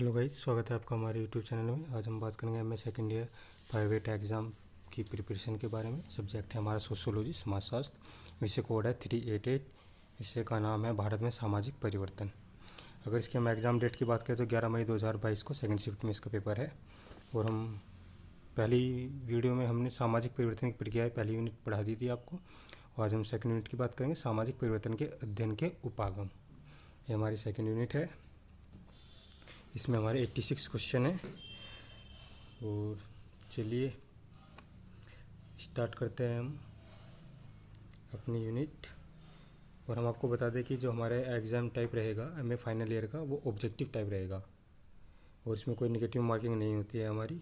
Hello guys, स्वागत है आपका हमारे यूट्यूब चैनल में। आज हम बात करेंगे MA second year private exam की प्रिपरेशन के बारे में। सब्जेक्ट है हमारा सोशियोलॉजी, समाजशास्त्र। विषय कोड है 388। विषय का नाम है भारत में सामाजिक परिवर्तन। अगर इसके हम एग्ज़ाम डेट की बात करें तो 11 मई 2022 को सेकेंड शिफ्ट में इसका पेपर है। और हम पहली वीडियो में हमने सामाजिक परिवर्तन की प्रक्रिया पहली यूनिट पढ़ा दी थी आपको। और आज हम सेकेंड यूनिट की बात करेंगे, सामाजिक परिवर्तन के अध्ययन के उपागम। ये हमारी सेकेंड यूनिट है। इसमें हमारे 86 क्वेश्चन हैं। और चलिए स्टार्ट करते हैं हम अपनी यूनिट। और हम आपको बता दें कि जो हमारे एग्ज़ाम टाइप रहेगा एमए फाइनल ईयर का, वो ऑब्जेक्टिव टाइप रहेगा और इसमें कोई नेगेटिव मार्किंग नहीं होती है हमारी।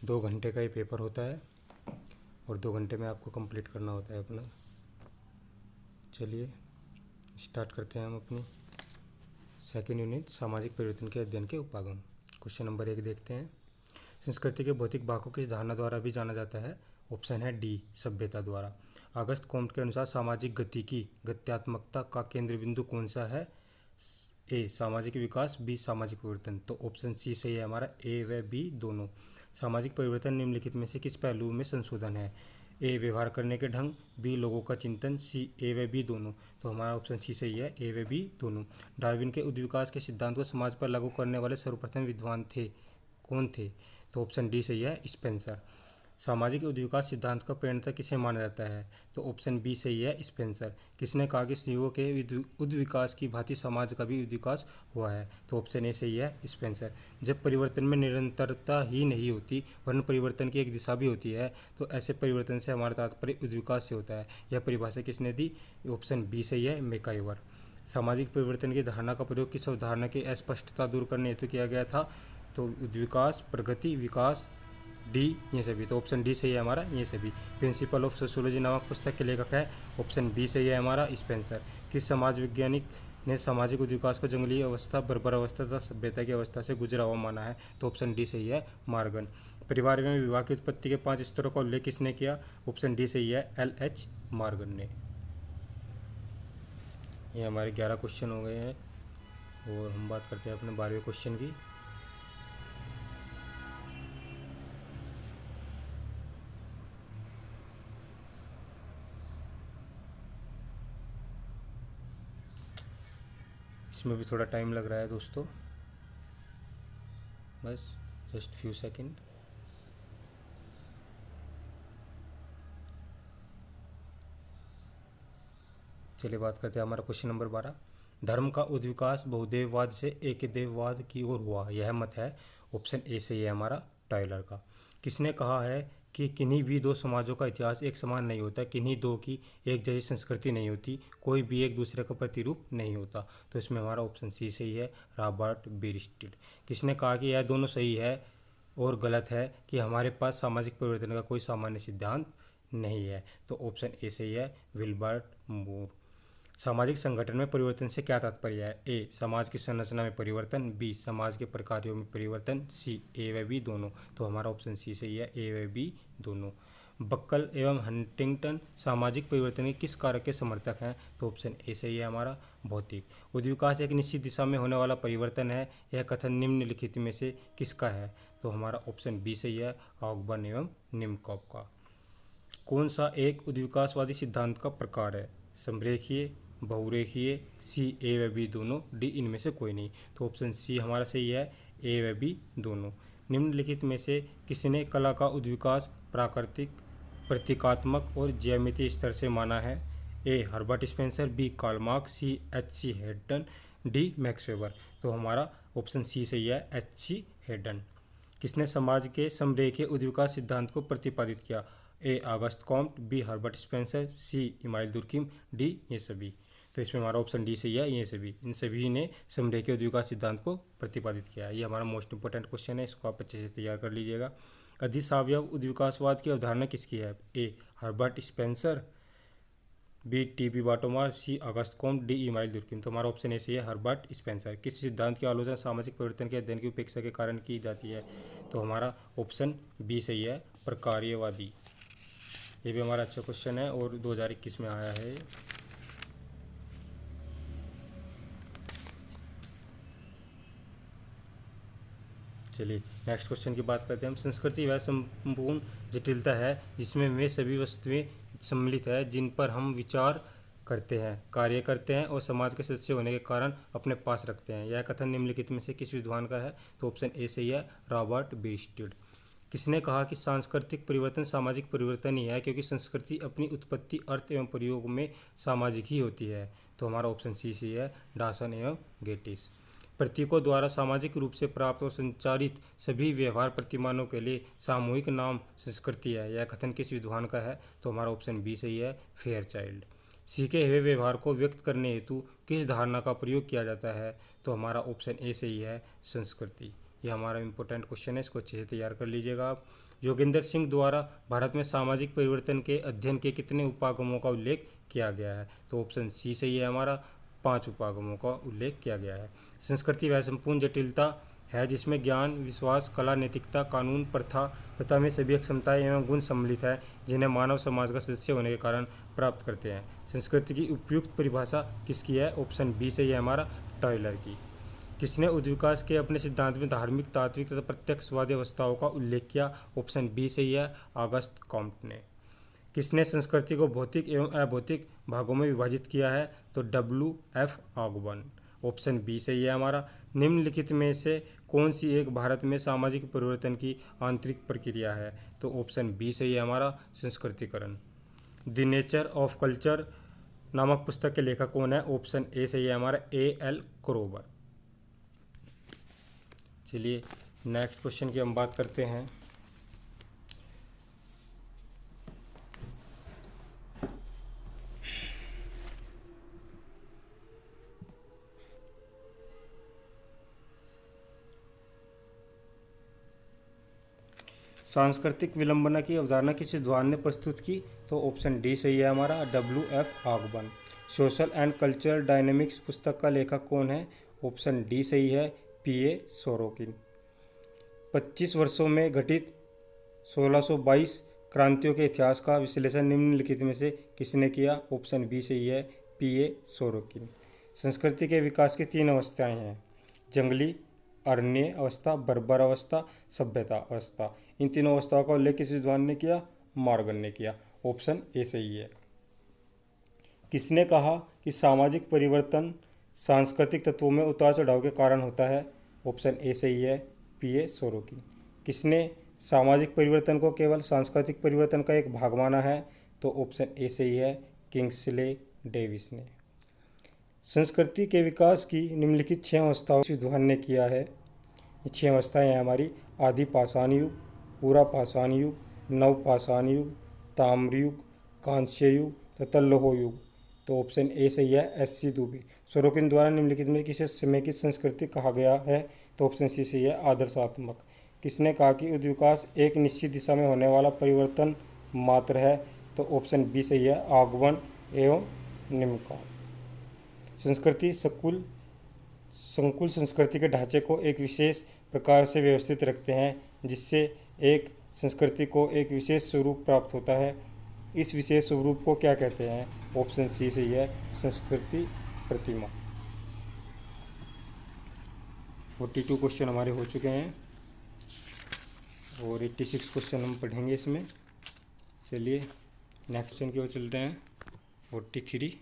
2 घंटे का ये पेपर होता है और 2 घंटे में आपको कंप्लीट करना होता है अपना। चलिए स्टार्ट करते हैं हम अपनी सेकेंड यूनिट, सामाजिक परिवर्तन के अध्ययन के उपागम। क्वेश्चन नंबर 1 देखते हैं। संस्कृति के भौतिक भाग को किस धारणा द्वारा भी जाना जाता है? ऑप्शन है डी, सभ्यता द्वारा। अगस्त कॉम्ट के अनुसार सामाजिक गति की गत्यात्मकता का केंद्र बिंदु कौन सा है? ए, सामाजिक विकास, बी, सामाजिक परिवर्तन। तो ऑप्शन सी सही है हमारा, ए व बी दोनों। सामाजिक परिवर्तन निम्नलिखित में से किस पहलू में संशोधन है? ए, व्यवहार करने के ढंग, बी, लोगों का चिंतन, सी, ए व बी दोनों। तो हमारा ऑप्शन सी सही है, ए व बी दोनों। डार्विन के उद्विकास के सिद्धांत को समाज पर लागू करने वाले सर्वप्रथम विद्वान थे, कौन थे? तो ऑप्शन डी सही है, स्पेंसर। सामाजिक उद्विकास सिद्धांत का प्रणेता किसे माना जाता है? तो ऑप्शन बी सही है, स्पेंसर। किसने कहा कि जीवों के उद्विकास की भांति समाज का भी उद्विकास हुआ है? तो ऑप्शन ए सही है, स्पेंसर। जब परिवर्तन में निरंतरता ही नहीं होती वरन परिवर्तन की एक दिशा भी होती है, तो ऐसे परिवर्तन से हमारा तात्पर्य उद्विकास से होता है। यह परिभाषा किसने दी? ऑप्शन बी सही है, मैकाइवर। सामाजिक परिवर्तन की धारणा का प्रयोग किस अवधारणा की अस्पष्टता दूर करने हेतु किया गया था? तो उद्विकास, प्रगति, विकास, डी ये सभी। तो ऑप्शन डी सही है हमारा, ये सभी। प्रिंसिपल ऑफ सोशियोलॉजी नामक पुस्तक के लेखक है? ऑप्शन बी सही है हमारा, स्पेंसर। किस समाज वैज्ञानिक ने सामाजिक उद्विकास को जंगली अवस्था, बर्बर अवस्था तथा सभ्यता की अवस्था से गुजरा हुआ माना है? तो ऑप्शन डी सही है, मार्गन। परिवार में विवाह की उत्पत्ति के 5 स्तरों का उल्लेख किसने किया? ऑप्शन डी सही है, LH मार्गन ने। ये हमारे 11 क्वेश्चन हो गए हैं और हम बात करते हैं अपने 12वें क्वेश्चन की। इसमें भी थोड़ा टाइम लग रहा है दोस्तों, बस जस्ट फ्यू सेकंड। चलिए बात करते हैं हमारा क्वेश्चन नंबर 12। धर्म का उद्विकास बहुदेववाद से एकदेववाद की ओर हुआ, यह मत है? ऑप्शन ए सही है हमारा, टायलर का। किसने कहा है कि किन्हीं भी दो समाजों का इतिहास एक समान नहीं होता, किन्हीं दो की एक जैसी संस्कृति नहीं होती, कोई भी एक दूसरे का प्रतिरूप नहीं होता? तो इसमें हमारा ऑप्शन सी सही है, रॉबर्ट बिरस्टिड। किसने कहा कि यह दोनों सही है और गलत है कि हमारे पास सामाजिक परिवर्तन का कोई सामान्य सिद्धांत नहीं है? तो ऑप्शन ए सही है, विल्बर्ट मूर। सामाजिक संगठन में परिवर्तन से क्या तात्पर्य है? ए, समाज की संरचना में परिवर्तन, बी, समाज के प्रकारों में परिवर्तन, सी, ए व बी दोनों। तो हमारा ऑप्शन सी सही है, ए व बी दोनों। बक्कल एवं हंटिंगटन सामाजिक परिवर्तन के किस कारक के समर्थक हैं? तो ऑप्शन ए सही है हमारा, भौतिक। उद्विकास एक निश्चित दिशा में होने वाला परिवर्तन है, यह कथन निम्नलिखित में से किसका है? तो हमारा ऑप्शन बी सही है, ऑगबर्न एवं निम्नकॉफ का। कौन सा एक उद्विकासवादी सिद्धांत का प्रकार है? समरेखीय, बहुरेखीय, सी, ए व बी दोनों, डी इनमें से कोई नहीं। तो ऑप्शन सी हमारा सही है, ए व बी दोनों। निम्नलिखित में से किसने कला का उद्विकास प्राकृतिक, प्रतीकात्मक और ज्यामितीय स्तर से माना है? A, Herbert Spencer, B, Karl Marx, C, H.C. Hayden, D, Max Weber. तो हमारा ऑप्शन सी सही है, H.C. हेडन। किसने समाज के समरेखीय उद्विकास सिद्धांत को प्रतिपादित किया? ए, Auguste Comte, B, Herbert Spencer, सी, इमाइल दुर्किम, डी ये सभी। तो इसमें हमारा ऑप्शन डी सही है, ये सभी। इन सभी ने समरेखीय उद्विकास सिद्धांत को प्रतिपादित किया है। ये हमारा मोस्ट इंपॉर्टेंट क्वेश्चन है, इसको आप अच्छे से तैयार कर लीजिएगा। अधिसावयव उद्विकासवाद की अवधारणा किसकी है? A, Herbert Spencer, B, TB. बाटोमार, C, Auguste Comte, D, email दुर्किम। तो हमारा ऑप्शन ए सही है, हर्बर्ट स्पेंसर। किस सिद्धांत की आलोचना सामाजिक परिवर्तन के अध्ययन की उपेक्षा के कारण की जाती है? तो हमारा ऑप्शन बी सही है, प्रकार्यवादी। ये भी हमारा अच्छा क्वेश्चन है और 2021 में आया है। चलिए नेक्स्ट क्वेश्चन की बात करते हैं हम। संस्कृति वह संपूर्ण जटिलता है जिसमें वे सभी वस्तुएं सम्मिलित है जिन पर हम विचार करते हैं, कार्य करते हैं और समाज के सदस्य होने के कारण अपने पास रखते हैं। यह कथन निम्नलिखित में से किस विद्वान का है? तो ऑप्शन ए सही है, रॉबर्ट बेस्टेड। किसने कहा कि सांस्कृतिक परिवर्तन सामाजिक परिवर्तन ही है क्योंकि संस्कृति अपनी उत्पत्ति, अर्थ एवं प्रयोग में सामाजिक ही होती है? तो हमारा ऑप्शन सी सही है, डॉसन एवं गेटिस। प्रतीकों द्वारा सामाजिक रूप से प्राप्त और संचारित सभी व्यवहार प्रतिमानों के लिए सामूहिक नाम संस्कृति है। यह कथन किस विद्वान का है? तो हमारा ऑप्शन बी सही है, फेयरचाइल्ड। सीखे हुए व्यवहार को व्यक्त करने हेतु किस धारणा का प्रयोग किया जाता है? तो हमारा ऑप्शन ए सही है, संस्कृति। ये हमारा इंपॉर्टेंट क्वेश्चन है, इसको अच्छे से तैयार कर लीजिएगा आप। योगेंद्र सिंह द्वारा भारत में सामाजिक परिवर्तन के अध्ययन के कितने उपागमों का उल्लेख किया गया है? तो ऑप्शन सी सही है हमारा, 5 उपागमों का उल्लेख किया गया है। संस्कृति वह संपूर्ण जटिलता है जिसमें ज्ञान, विश्वास, कला, नैतिकता, कानून, प्रथा तथा में सभी क्षमताएं एवं गुण सम्मिलित है जिन्हें मानव समाज का सदस्य होने के कारण प्राप्त करते हैं। संस्कृति की उपयुक्त परिभाषा किसकी है? ऑप्शन बी सही है हमारा, टॉयलर की। किसने उद्विकास के अपने सिद्धांत में धार्मिक, तात्विक तथा प्रत्यक्षवादी अवस्थाओं का उल्लेख किया? ऑप्शन बी सही है, ऑगस्ट कॉम्ट ने। किसने संस्कृति को भौतिक एवं अभौतिक भागों में विभाजित किया है? तो WF ऑगबर्न। ऑप्शन बी सही है हमारा। निम्नलिखित में से कौन सी एक भारत में सामाजिक परिवर्तन की आंतरिक प्रक्रिया है? तो ऑप्शन बी सही है हमारा, संस्कृतिकरण। द नेचर ऑफ कल्चर नामक पुस्तक के लेखक कौन है? ऑप्शन ए सही है हमारा, A.L. क्रोबर। चलिए नेक्स्ट क्वेश्चन की हम बात करते हैं। सांस्कृतिक विलंबना की अवधारणा किस विद्वान ने प्रस्तुत की? तो ऑप्शन डी सही है हमारा, WF Ogburn. Social and cultural dynamics पुस्तक का लेखक कौन है? ऑप्शन डी सही है, P.A. सोरोकिन। 25 वर्षों में घटित 1622 क्रांतियों के इतिहास का विश्लेषण निम्नलिखित में से किसने किया? ऑप्शन बी सही है, P.A. सोरोकिन। संस्कृति के विकास की 3 अवस्थाएं हैं, जंगली, अरण्य अवस्था, बर्बर अवस्था, सभ्यता अवस्था। इन तीनों अवस्थाओं का उल्लेख किस विद्वान ने किया? मॉर्गन ने किया। ऑप्शन ए सही है। किसने कहा कि सामाजिक परिवर्तन सांस्कृतिक तत्वों में उतार चढ़ाव के कारण होता है? ऑप्शन ए सही है, P.A. सोरोकिन। किसने सामाजिक परिवर्तन को केवल सांस्कृतिक परिवर्तन का एक भाग माना है? तो ऑप्शन ए सही है, किंग्सले डेविस ने। संस्कृति के विकास की निम्नलिखित 6 अवस्थाओं विद्वान ने किया है। ये 6 अवस्थाएं हैं हमारी, आदि पाषाण युग, पूरा पाषाण युग, नव पाषाण युग, ताम्र युग, कांस्य युग तथा लौह युग। तो ऑप्शन ए सही है, S.C. दुबे। सोरोकिन द्वारा निम्नलिखित में किसे समय की संस्कृति कहा गया है? तो ऑप्शन सी सही है, आदर्शात्मक। किसने कहा कि उद्विकास एक निश्चित दिशा में होने वाला परिवर्तन मात्र है? तो ऑप्शन बी सही है, ऑगबर्न एवं निम्का। संस्कृति संकुल संस्कृति के ढांचे को एक विशेष प्रकार से व्यवस्थित रखते हैं जिससे एक संस्कृति को एक विशेष स्वरूप प्राप्त होता है। इस विशेष स्वरूप को क्या कहते हैं? ऑप्शन सी सही है, संस्कृति प्रतिमा। 42 क्वेश्चन हमारे हो चुके हैं और 86 क्वेश्चन हम पढ़ेंगे इसमें। चलिए नेक्स्ट क्वेश्चन की ओर चलते हैं। 43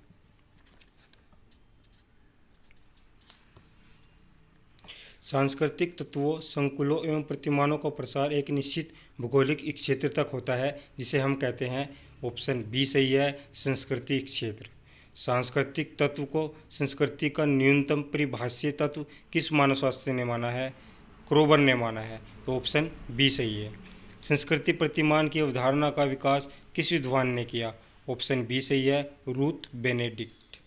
सांस्कृतिक तत्वों, संकुलों एवं प्रतिमानों का प्रसार एक निश्चित भौगोलिक क्षेत्र तक होता है जिसे हम कहते हैं। ऑप्शन बी सही है, सांस्कृतिक क्षेत्र। सांस्कृतिक तत्व को संस्कृति का न्यूनतम परिभाष्य तत्व किस मानवशास्त्री ने माना है? क्रोबर ने माना है। तो ऑप्शन बी सही है। संस्कृति प्रतिमान की अवधारणा का विकास किस विद्वान ने किया? ऑप्शन बी सही है, रूथ बेनेडिक्ट।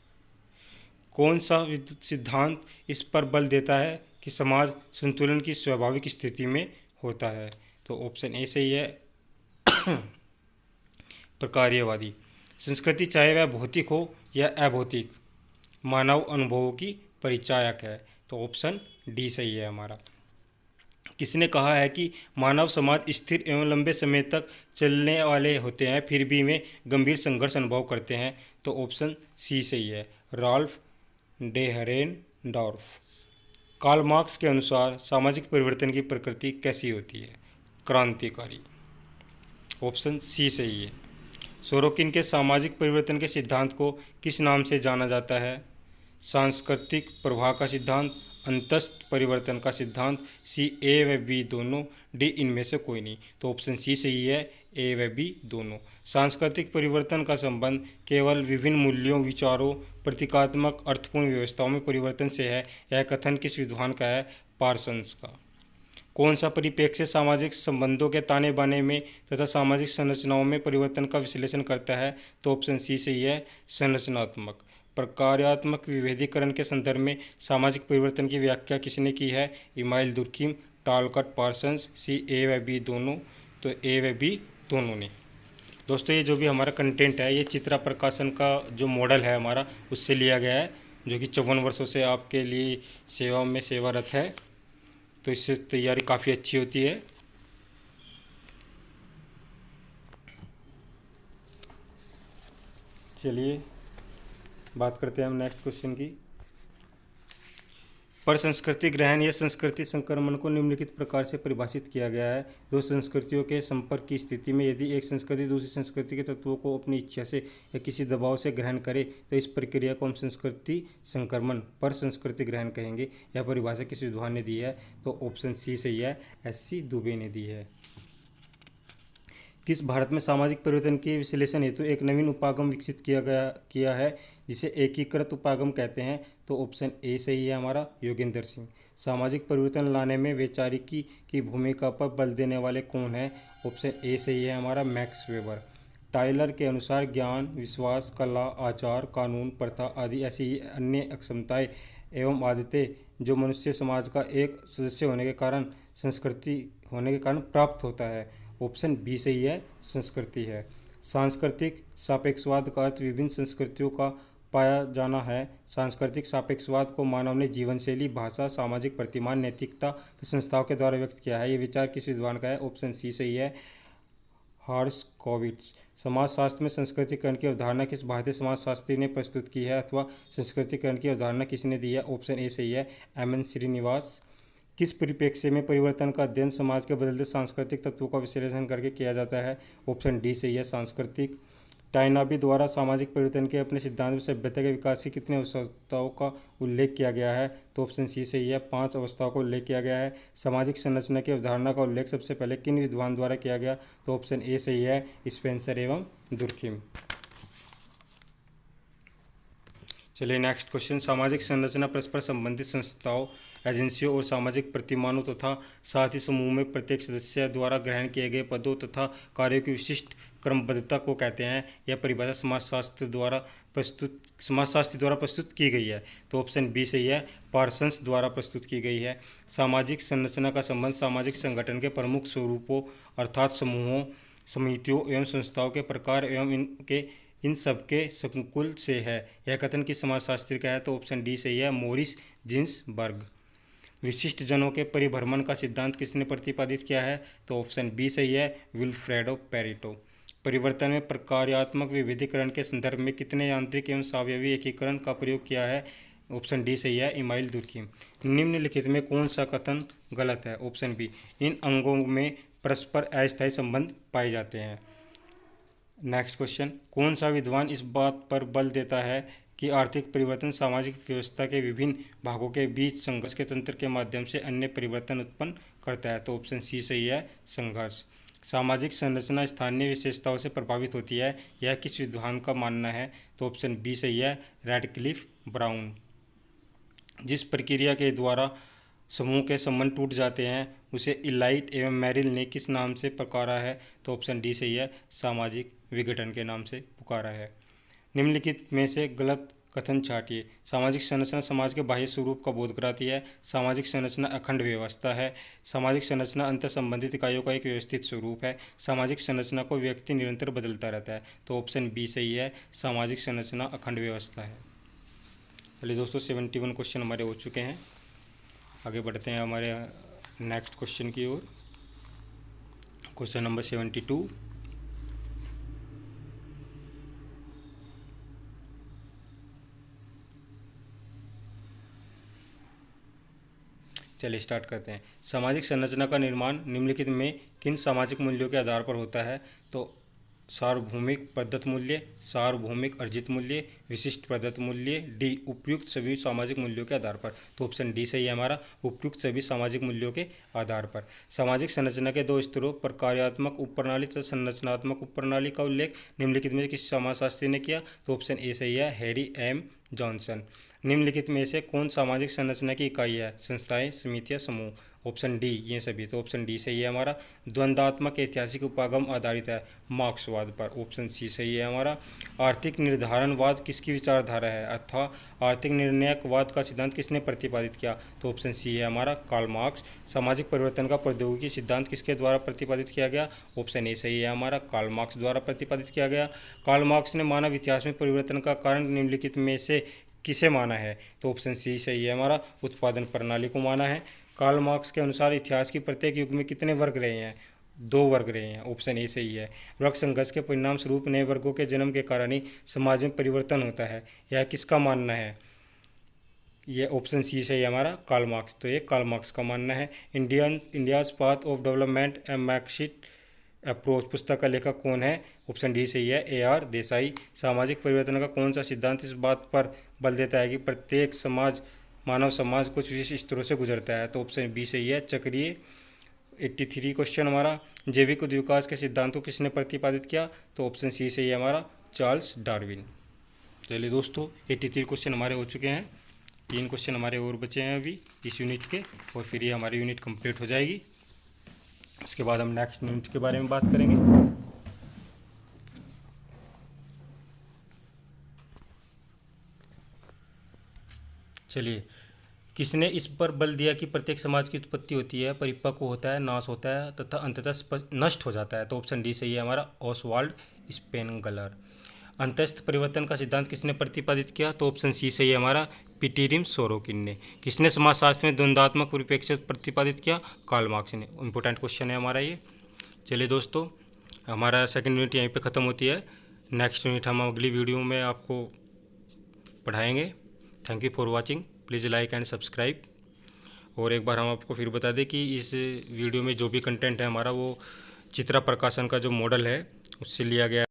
कौन सा सिद्धांत इस पर बल देता है कि समाज संतुलन की स्वाभाविक स्थिति में होता है? तो ऑप्शन ए सही है, प्रकार्यवादी। संस्कृति चाहे वह भौतिक हो या अभौतिक मानव अनुभवों की परिचायक है। तो ऑप्शन डी सही है हमारा। किसने कहा है कि मानव समाज स्थिर एवं लंबे समय तक चलने वाले होते हैं फिर भी वे गंभीर संघर्ष अनुभव करते हैं? तो ऑप्शन सी सही है, राल्फ डेहरेनडॉर्फ। कार्ल मार्क्स के अनुसार सामाजिक परिवर्तन की प्रकृति कैसी होती है? क्रांतिकारी। ऑप्शन सी सही है। सोरोकिन के सामाजिक परिवर्तन के सिद्धांत को किस नाम से जाना जाता है? सांस्कृतिक प्रवाह का सिद्धांत, अंतस्थ परिवर्तन का सिद्धांत, सी ए व बी दोनों, डी इनमें से कोई नहीं। तो ऑप्शन सी सही है, ए व बी दोनों। सांस्कृतिक परिवर्तन का संबंध केवल विभिन्न मूल्यों, विचारों, प्रतीकात्मक अर्थपूर्ण व्यवस्थाओं में परिवर्तन से है। यह कथन किस विद्वान का है? पार्सन्स का। कौन सा परिप्रेक्ष्य सामाजिक संबंधों के ताने बाने में तथा सामाजिक संरचनाओं में परिवर्तन का विश्लेषण करता है? तो ऑप्शन सी सही है, संरचनात्मक। प्रकार्यात्मक विभेदीकरण के संदर्भ में सामाजिक परिवर्तन की व्याख्या किसने की है? इमाइल दुर्खिम, टालकट, पार्सन्स, सी ए व बी दोनों। तो ए व बी दोनों ने। दोस्तों ये जो भी हमारा कंटेंट है ये चित्रा प्रकाशन का जो मॉडल है हमारा उससे लिया गया है, जो कि 54 वर्षों से आपके लिए सेवा में सेवारत है। तो इससे तैयारी काफ़ी अच्छी होती है। चलिए बात करते हैं हम नेक्स्ट क्वेश्चन की। पर संस्कृति ग्रहण या संस्कृति संक्रमण को निम्नलिखित प्रकार से परिभाषित किया गया है। दो संस्कृतियों के संपर्क की स्थिति में यदि एक संस्कृति दूसरी संस्कृति के तत्वों को अपनी इच्छा से या किसी दबाव से ग्रहण करे तो इस प्रक्रिया को हम संस्कृति संक्रमण पर संस्कृति ग्रहण कहेंगे। यह परिभाषा किस विद्वान ने दी है? तो ऑप्शन सी सही है, एस.सी. दुबे ने दी है। किस भारत में सामाजिक परिवर्तन के विश्लेषण हेतु एक नवीन उपागम विकसित किया है जिसे एकीकृत उपागम कहते हैं? तो ऑप्शन ए सही है हमारा, योगेंद्र सिंह। सामाजिक परिवर्तन लाने में वैचारिकी की भूमिका पर बल देने वाले कौन है? ऑप्शन ए सही है हमारा, मैक्स वेबर। टाइलर के अनुसार ज्ञान, विश्वास, कला, आचार, कानून, प्रथा आदि ऐसी ही अन्य अक्षमताएं एवं आदतें जो मनुष्य समाज का एक सदस्य होने के कारण संस्कृति होने के कारण प्राप्त होता है। ऑप्शन बी सही है, संस्कृति है। सांस्कृतिक सापेक्षवाद का अर्थ विभिन्न संस्कृतियों का पाया जाना है। सांस्कृतिक सापेक्षवाद को मानव ने जीवन शैली, भाषा, सामाजिक प्रतिमान, नैतिकता तो संस्थाओं के द्वारा व्यक्त किया है। ये विचार किस विद्वान का है? ऑप्शन सी सही है, हार्स्कोविट्ज। समाजशास्त्र में संस्कृतिकरण की अवधारणा किस भारतीय समाजशास्त्री ने प्रस्तुत की है अथवा संस्कृतिकरण की अवधारणा किसने दी है? ऑप्शन ए सही है, एम.एन. श्रीनिवास। किस परिप्रेक्ष्य में परिवर्तन का अध्ययन समाज के बदलते सांस्कृतिक तत्वों का विश्लेषण करके किया जाता है? ऑप्शन डी सही है, सांस्कृतिक। टाइनाबी द्वारा सामाजिक परिवर्तन के अपने सिद्धांत में सभ्यता के विकास की कितने अवस्थाओं का उल्लेख किया गया है? तो ऑप्शन सी सही है, 5 अवस्थाओं का उल्लेख किया गया है। सामाजिक संरचना की अवधारणा का उल्लेख सबसे पहले किन विद्वान द्वारा किया गया? तो ऑप्शन ए सही है, स्पेंसर एवं दुर्खिम। चलिए नेक्स्ट क्वेश्चन। सामाजिक संरचना परस्पर संबंधित संस्थाओं, एजेंसियों और सामाजिक प्रतिमानों तथा साथ ही समूह में प्रत्येक सदस्य द्वारा ग्रहण किए गए पदों तथा कार्यों की विशिष्ट क्रमबद्धता को कहते हैं। यह परिभाषा समाजशास्त्री द्वारा प्रस्तुत की गई है। तो ऑप्शन बी सही है, पार्सन्स द्वारा प्रस्तुत की गई है। सामाजिक संरचना का संबंध सामाजिक संगठन के प्रमुख स्वरूपों अर्थात समूहों, समितियों एवं संस्थाओं के प्रकार एवं इन सबके संकुल से है। यह कथन किस समाजशास्त्री का है? तो ऑप्शन डी सही है, मोरिस जिन्सबर्ग। विशिष्ट जनों के परिभ्रमण का सिद्धांत किसने प्रतिपादित किया है? तो ऑप्शन बी सही है, विल्फ्रेडो पेरेटो। परिवर्तन में प्रकार्यात्मक विभेदीकरण के संदर्भ में कितने यांत्रिक एवं सावयवी एकीकरण का प्रयोग किया है? ऑप्शन डी सही है, इमाइल दुर्खिम। निम्नलिखित में कौन सा कथन गलत है? ऑप्शन बी, इन अंगों में परस्पर अस्थायी संबंध पाए जाते हैं। Next question. कौन सा विद्वान इस बात पर बल देता है कि आर्थिक परिवर्तन सामाजिक व्यवस्था के विभिन्न भागों के बीच संघर्ष के तंत्र के माध्यम से अन्य परिवर्तन उत्पन्न करता है? तो ऑप्शन सी सही है, संघर्ष। सामाजिक संरचना स्थानीय विशेषताओं से प्रभावित होती है, यह किस विद्वान का मानना है? तो ऑप्शन बी सही है, रैडक्लिफ ब्राउन। जिस प्रक्रिया के द्वारा समूह के संबंध टूट जाते हैं उसे इलाइट एवं मेरिल ने किस नाम से पुकारा है? तो ऑप्शन डी सही है, सामाजिक विघटन के नाम से पुकारा है। निम्नलिखित में से गलत कथन छाटिए। सामाजिक संरचना समाज के बाह्य स्वरूप का बोध कराती है। सामाजिक संरचना अखंड व्यवस्था है। सामाजिक संरचना अंतर संबंधित इकाइयों का एक व्यवस्थित स्वरूप है। सामाजिक संरचना को व्यक्ति निरंतर बदलता रहता है। तो ऑप्शन बी सही है, सामाजिक संरचना अखंड व्यवस्था है। चलिए दोस्तों 71 क्वेश्चन हमारे हो चुके हैं। आगे बढ़ते हैं हमारे नेक्स्ट क्वेश्चन की ओर। Question number 72। चलिए स्टार्ट करते हैं। सामाजिक संरचना का निर्माण निम्नलिखित में किन सामाजिक मूल्यों के आधार पर होता है? तो सार्वभौमिक प्रदत्त मूल्य, सार्वभौमिक अर्जित मूल्य, विशिष्ट प्रदत्त मूल्य, डी उपयुक्त सभी सामाजिक मूल्यों के आधार पर। तो ऑप्शन डी सही है हमारा, उपयुक्त सभी सामाजिक मूल्यों के आधार पर। सामाजिक संरचना के दो स्तरों पर कार्यात्मक उपप्रणाली तथा संरचनात्मक उपप्रणाली का उल्लेख निम्नलिखित में किस समाजशास्त्री ने किया? तो ऑप्शन ए सही है, हैरी एम जॉनसन। निम्नलिखित में से कौन सामाजिक संरचना की इकाई है? संस्थाएं, समितियां, समूह। ऑप्शन डी ये सभी। तो ऑप्शन डी सही है हमारा। द्वंद्वात्मक ऐतिहासिक उपागम आधारित है मार्क्सवाद पर। ऑप्शन सी सही है हमारा। आर्थिक निर्धारणवाद किसकी विचारधारा है? अथवा आर्थिक निर्णयकवाद का सिद्धांत किसने प्रतिपादित किया? तो ऑप्शन सी है हमारा, कार्ल मार्क्स। सामाजिक परिवर्तन का प्रौद्योगिकी सिद्धांत किसके द्वारा प्रतिपादित किया गया? ऑप्शन ए सही है हमारा, कार्ल मार्क्स द्वारा प्रतिपादित किया गया। कार्ल मार्क्स ने मानव इतिहास में परिवर्तन का कारण निम्नलिखित में से किसे माना है? तो ऑप्शन सी सही है हमारा, उत्पादन प्रणाली को माना है। कार्ल मार्क्स के अनुसार इतिहास की प्रत्येक युग में कितने वर्ग रहे हैं? 2 वर्ग रहे हैं। ऑप्शन ए सही है। वर्ग संघर्ष के परिणाम स्वरूप नए वर्गों के जन्म के कारण ही समाज में परिवर्तन होता है, यह किसका मानना है? ये ऑप्शन सी सही है हमारा, कार्ल मार्क्स। तो ये कार्ल मार्क्स का मानना है। India's path of development A Marxist approach पुस्तक का लेखक कौन है? ऑप्शन डी सही है, AR देसाई। सामाजिक परिवर्तन का कौन सा सिद्धांत इस बात पर बल देता है कि प्रत्येक मानव समाज कुछ विशिष्ट स्तरों से गुजरता है? तो ऑप्शन बी सही है, चक्रीय। 83 क्वेश्चन हमारा, जैविक उद्विकास के सिद्धांत को किसने प्रतिपादित किया? तो ऑप्शन सी सही है हमारा, चार्ल्स डार्विन। चलिए दोस्तों, 83 क्वेश्चन हमारे हो चुके हैं। 3 क्वेश्चन हमारे और बचे हैं अभी इस यूनिट के, और फिर ये हमारी यूनिट कंप्लीट हो जाएगी। उसके बाद हम नेक्स्ट यूनिट के बारे में बात करेंगे। चलिए, किसने इस पर बल दिया कि प्रत्येक समाज की उत्पत्ति होती है, परिपक्व होता है, नाश होता है तथा अंततः नष्ट हो जाता है? तो ऑप्शन डी सही है हमारा, ऑसवाल्ड स्पेनगलर। अंतस्थ परिवर्तन का सिद्धांत किसने प्रतिपादित किया? तो ऑप्शन सी सही है हमारा, पीटरसन सोरोकिन ने। किसने समाजशास्त्र में द्वंद्वात्मक परिप्रेक्ष्य प्रतिपादित किया? कार्ल मार्क्स ने। इंपॉर्टेंट क्वेश्चन है हमारा ये। चलिए दोस्तों, हमारा सेकंड यूनिट यहीं पे ख़त्म होती है। नेक्स्ट यूनिट हम अगली वीडियो में आपको पढ़ाएंगे। Thank you for watching. Please like and subscribe. और एक बार हम आपको फिर बता दें कि इस वीडियो में जो भी कंटेंट है हमारा, वो चित्रा प्रकाशन का जो मॉडल है उससे लिया गया है।